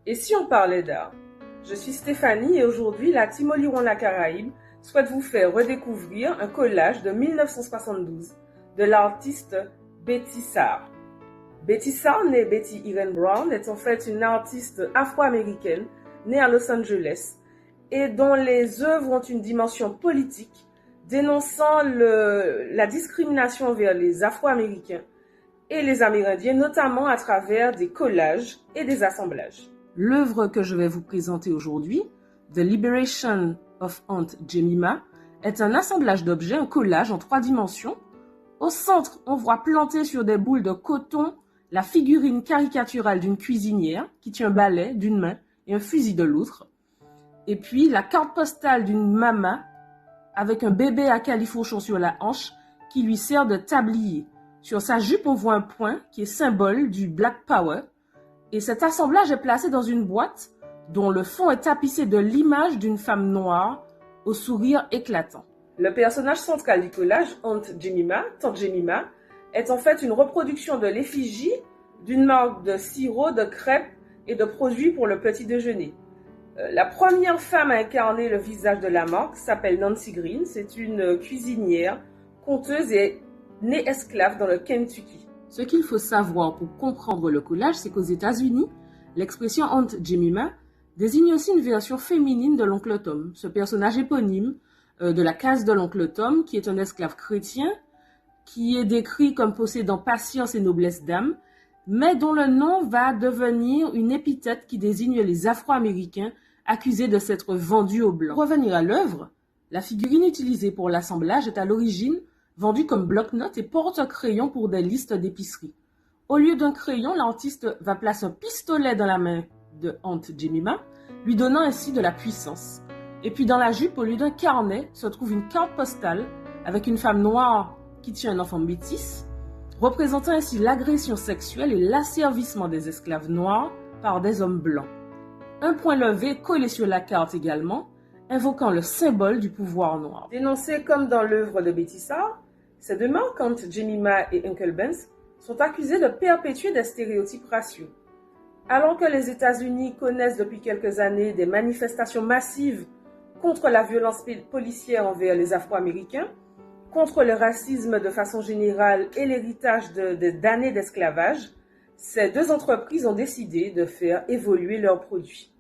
Et si on parlait d'art? Je suis Stéphanie et aujourd'hui, la Team Oliron La Caraïbe souhaite vous faire redécouvrir un collage de 1972 de l'artiste Betty Saar. Betty Saar, née Betty Irene Brown, est en fait une artiste afro-américaine née à Los Angeles et dont les œuvres ont une dimension politique dénonçant la discrimination envers les Afro-Américains et les Amérindiens, notamment à travers des collages et des assemblages. L'œuvre que je vais vous présenter aujourd'hui, The Liberation of Aunt Jemima, est un assemblage d'objets, un collage en 3 dimensions. Au centre, on voit planter sur des boules de coton la figurine caricaturale d'une cuisinière qui tient un balai d'une main et un fusil de l'autre. Et puis la carte postale d'une maman avec un bébé à califourchon sur la hanche qui lui sert de tablier. Sur sa jupe, on voit un point qui est symbole du Black Power. Et cet assemblage est placé dans une boîte dont le fond est tapissé de l'image d'une femme noire au sourire éclatant. Le personnage central du collage, Aunt Jemima, Tante Jemima, est en fait une reproduction de l'effigie d'une marque de sirop, de crêpes et de produits pour le petit déjeuner. La première femme à incarner le visage de la marque s'appelle Nancy Green. C'est une cuisinière, conteuse et née esclave dans le Kentucky. Ce qu'il faut savoir pour comprendre le collage, c'est qu'aux États-Unis, l'expression Aunt Jemima désigne aussi une version féminine de l'oncle Tom, ce personnage éponyme de la case de l'oncle Tom, qui est un esclave chrétien, qui est décrit comme possédant patience et noblesse d'âme, mais dont le nom va devenir une épithète qui désigne les Afro-Américains accusés de s'être vendus aux Blancs. Pour revenir à l'œuvre, la figurine utilisée pour l'assemblage est à l'origine vendue comme bloc-notes et porte-crayon pour des listes d'épicerie. Au lieu d'un crayon, l'artiste va placer un pistolet dans la main de Aunt Jemima, lui donnant ainsi de la puissance. Et puis dans la jupe, au lieu d'un carnet, se trouve une carte postale avec une femme noire qui tient un enfant métis, représentant ainsi l'agression sexuelle et l'asservissement des esclaves noirs par des hommes blancs. Un point levé collé sur la carte également, invoquant le symbole du pouvoir noir. Dénoncés comme dans l'œuvre de Betty Saar, ces deux marques, Aunt Jemima et Uncle Ben's, sont accusés de perpétuer des stéréotypes raciaux. Alors que les États-Unis connaissent depuis quelques années des manifestations massives contre la violence policière envers les Afro-Américains, contre le racisme de façon générale et l'héritage d'années d'esclavage, ces deux entreprises ont décidé de faire évoluer leurs produits.